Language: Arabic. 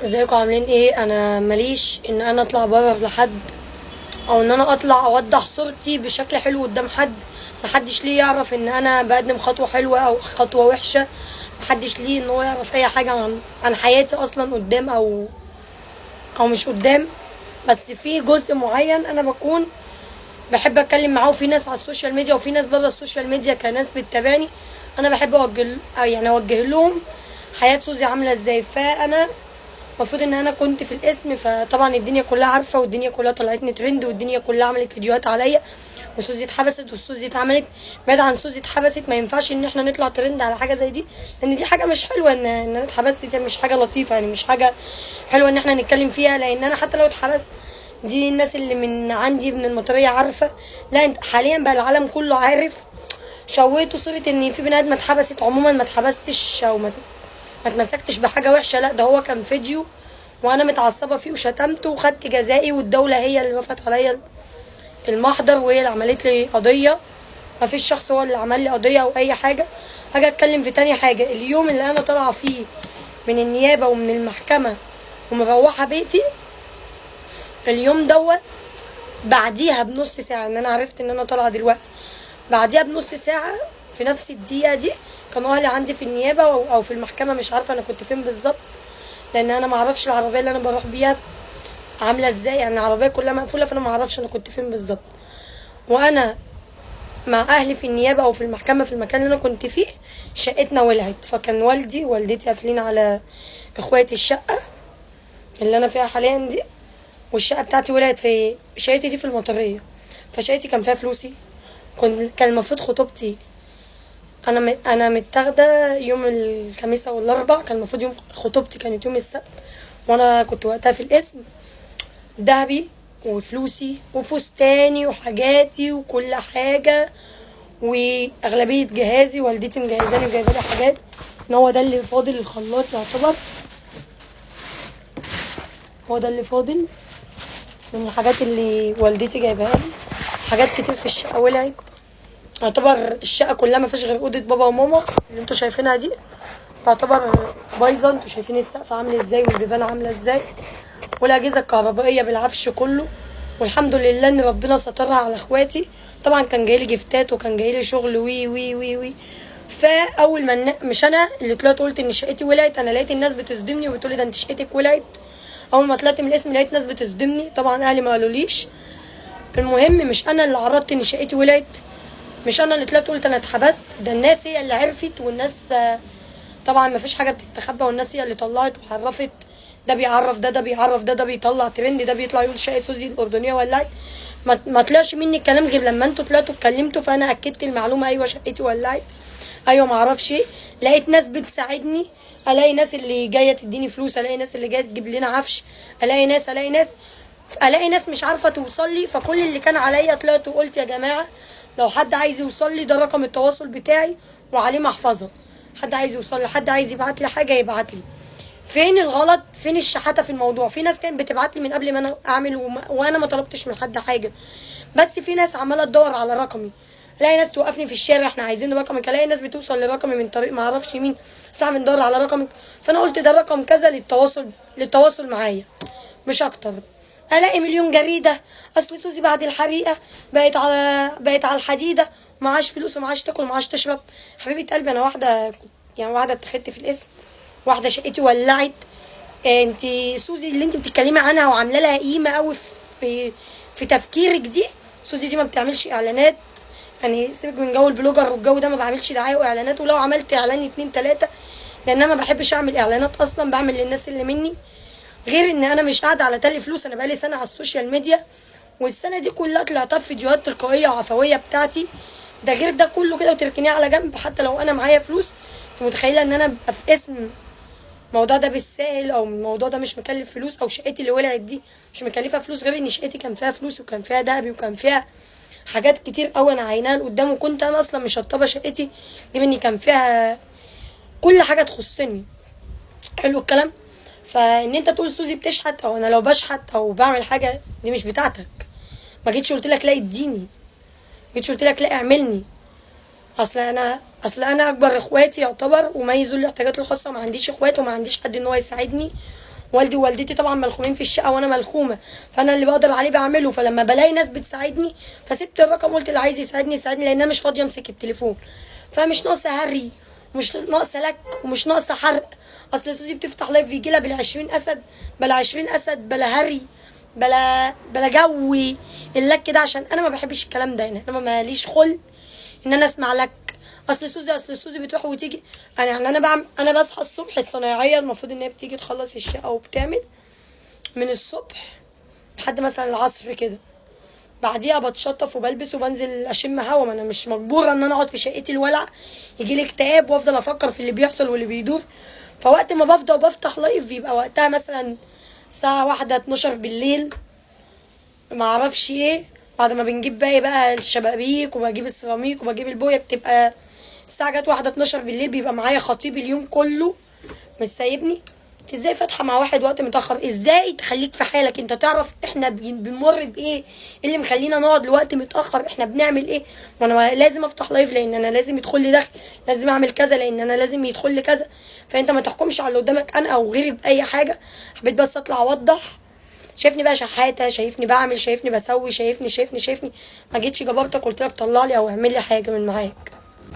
ازيكم عاملين ايه؟ انا ماليش ان انا اطلع بره لحد، او ان انا اطلع اوضح صورتي بشكل حلو قدام حد. محدش ليه يعرف ان انا بقدم خطوه حلوه او خطوه وحشه. محدش ليه ان هو يعرف اي حاجه عن حياتي اصلا قدام او مش قدام. بس في جزء معين انا بكون بحب اتكلم معاه، وفي ناس على السوشيال ميديا وفي ناس بره السوشيال ميديا كناس بتتابعني. انا بحب اوجه لهم حياه سوزي عامله ازاي. فانا المفروض ان انا كنت في الاسم، فطبعا الدنيا كلها عارفه والدنيا كلها طلعتني ترند والدنيا كلها عملت فيديوهات عليا، وسوزي اتحبست وسوزي اتعملت. بعيد عن سوزي اتحبست، ما ينفعش ان احنا نطلع ترند على حاجه زي دي، لان دي حاجه مش حلوه. ان انا اتحبست دي مش حاجه لطيفه، يعني مش حاجه حلوه ان احنا نتكلم فيها. لان انا حتى لو اتحبست، دي الناس اللي من عندي من المطريه عارفه. لا حاليا بقى العالم كله عارف. شويتوا صورة ان في بني ادم اتحبست، عموما ما اتحبستش او ما اتمسكتش بحاجه وحشه. لا ده هو كان فيديو وانا متعصبه فيه وشتمته وخدت جزائي، والدوله هي اللي وافقت عليا المحضر، وهي اللي عملت لي قضيه. ما فيش شخص هو اللي عمل لي قضيه او اي حاجه. هاجي اتكلم في تاني حاجه. اليوم اللي انا طالعه فيه من النيابه ومن المحكمه ومروحه بيتي، اليوم دوت بعديها بنص ساعه ان انا عرفت ان انا طالعه دلوقتي، بعديها بنص ساعه في نفس الدقيقه دي كانوا اهلي عندي في النيابه او في المحكمه. مش عارفه انا كنت فين بالظبط، لان انا ما اعرفش العربيه اللي انا بروح بيها عامله ازاي. يعني العربيه كلها مقفوله، فانا ما اعرفش انا كنت فين بالظبط. وانا مع اهلي في النيابه او في المحكمه في المكان اللي انا كنت فيه، شقتنا ولعت. فكان والدي ووالدتي قافلين على اخواتي الشقه اللي انا فيها حاليا دي، والشقه بتاعتي ولعت. في شقتي دي في المطريه، فشقتي كان فيها فلوسي. كان المفروض خطوبتي، انا متاخده يوم الخميس او الاربع، كان المفروض يوم خطوبتي كانت يوم السبت، وانا كنت وقتها في القسم. دهبي وفلوسي وفستاني وحاجاتي وكل حاجة، واغلبية جهازي والدتي مجهزاني وجايبه لي حاجات. ان هو ده اللي فاضل الخلاط يعتبر، هو ده اللي فاضل من الحاجات اللي والدتي جايبها لي. حاجات كتير في الشقة ولعت. يعتبر الشقة كلها ما فيش غير أوضة بابا وماما اللي انتوا شايفينها دي، تعتبر بايظة. انتوا شايفين السقف عامل ازاي والبيبان عاملة ازاي، والاجهزه الكهربائيه بالعفش كله. والحمد لله ان ربنا سترها على اخواتي. طبعا كان جايلي جفتات وكان جايلي شغل وي وي وي وي. فاول ما مش انا اللي طلعت قلت ان شقتي ولعت، انا لقيت الناس بتصدمني وبتقولي ده انت شقتك ولعت. اول ما طلعت من الاسم لقيت ناس بتصدمني، طبعا اهلي ما قالوليش. المهم مش انا اللي عرضت ان شقتي ولعت، مش انا اللي طلعت قلت انا اتحبست، ده الناس هي اللي عرفت. والناس طبعا ما فيش حاجه بتستخبى، والناس هي اللي طلعت وعرفت. ده بيعرف ده بيعرف ده بيطلع ترند، ده بيطلع يقول شقه سوزي الاردنيه ولعت. ما طلعش مني الكلام غير لما انتوا طلعتوا اتكلمتوا، فانا اكدت المعلومه. ايوه شقتي ولعت، ايوه ما اعرفش ايه. لقيت ناس بتساعدني، الاقي ناس اللي جايه تديني فلوس، الاقي ناس اللي جايه تجيب لنا عفش، الاقي ناس مش عارفه توصل لي. فكل اللي كان عليا طلعت وقلت يا جماعه لو حد عايز يوصل لي، ده رقم التواصل بتاعي وعليه محفظه. حد عايز يوصل لي، حد عايز يبعت لي حاجه يبعت لي. فين الغلط؟ فين الشحاته في الموضوع؟ في ناس كانت بتبعت لي من قبل ما انا اعمل وانا ما طلبتش من حد حاجه، بس في ناس عماله تدور على رقمي. الاقي ناس توقفني في الشارع احنا عايزين رقمك، الاقي ناس بتوصل لرقمي من طريق ما اعرفش مين، بس احنا بندور على رقمك. فانا قلت ده رقم كذا للتواصل معايا مش اكتر. الاقي مليون جريده اصل سوزي بعد الحريقه بقت على الحديده، ومعاش فلوس ومعاش تاكل ومعاش تشرب. حبيبه قلبي انا واحده، يعني واحده اتخدت في الاسم، واحده شقتي ولعت. انتي سوزي اللي انت بتتكلمي عنها وعامله لها قيمه قوي في تفكيرك دي، سوزي دي ما بتعملش اعلانات. يعني سيبك من جو البلوجر والجو ده، ما بعملش دعايه واعلانات. ولو عملت اعلان 2 3، لان انا ما بحبش اعمل اعلانات اصلا، بعمل للناس اللي مني. غير ان انا مش قاعده على تلي فلوس، انا بقالي سنه على السوشيال ميديا، والسنه دي كلها طلعتها في فيديوهات تلقائيه وعفويه بتاعتي. ده غير ده كله كده وتركنيه على جنب. حتى لو انا معايا فلوس، انت متخيله ان انا ابقى في اسم الموضوع ده بالسهل، او الموضوع ده مش مكلف فلوس، او شقتي اللي ولعت دي مش مكلفه فلوس. غير ان شقتي كان فيها فلوس وكان فيها دهبي وكان فيها حاجات كتير قوي انا عيناها لقدام، وكنت انا اصلا مشطبه شقتي. غير ان كان فيها كل حاجه تخصني. حلو الكلام. فان انت تقول سوزي بتشحت، او انا لو بشحت او بعمل حاجه دي مش بتاعتك. ما جيتش قلت لك لا اديني، ما جيتش قلت لك لا اعملني. اصل انا اكبر اخواتي يعتبر، وميزوا الاحتياجات الخاصه، ما عنديش اخوات وما عنديش حد ان هو يساعدني. والدي ووالدتي طبعا ملخومين في الشقه وانا ملخومه، فانا اللي بقدر عليه بعمله. فلما بلاقي ناس بتساعدني فسبت الرقم، قلت اللي عايز يساعدني يساعدني، لان انا مش فاضيه امسك التليفون. فمش ناقصه هري، ومش ناقصه لك، ومش ناقصه حرق. اصل سوزي بتفتح لايف يجي لها بال20 اسد، بلا 20 اسد، بلا هري، بلا جوي اللك كده، عشان انا ما بحبش الكلام ده. يعني انا ماليش خلق ان انا اسمع لك اصل سوزي بتروح وتيجي. يعني انا بصحى الصبح، الصنايعيه المفروض ان هي بتيجي تخلص الشقه وبتعمل من الصبح لحد مثلا العصر كده، بعديها بتشطف وبلبس وبنزل اشم هوا. ما انا مش مجبوره ان انا اقعد في شقتي الولع يجي لي اكتئاب وافضل افكر في اللي بيحصل واللي بيدور. فوقت ما بفضى وبفتح لايف بيبقى وقتها مثلا الساعه 1 12 بالليل، ما اعرفش ايه. بعد ما بنجيب بقى الشبابيك وبجيب السيراميك وبجيب البويه، بتبقى الساعه جت 1 12 بالليل، بيبقى معايا خطيب اليوم كله مش سايبني. انت ازاي فاتحه مع واحد وقت متاخر؟ ازاي تخليك في حالك؟ انت تعرف احنا بنمر بايه؟ ايه اللي مخلينا نقعد لوقت متاخر؟ احنا بنعمل ايه؟ وانا لازم افتح لايف لان انا لازم يدخل لي دخل، لازم اعمل كذا لان انا لازم يدخل لي كذا. فانت ما تحكمش على اللي قدامك انا او غيري باي حاجه. حبيت بس اطلع اوضح. شايفني بقى شحاته، شايفني بعمل، شايفني بسوي، شايفني. ما جيتش جبرتك قلت لك طلع لي او اعمل لي حاجه من معاك.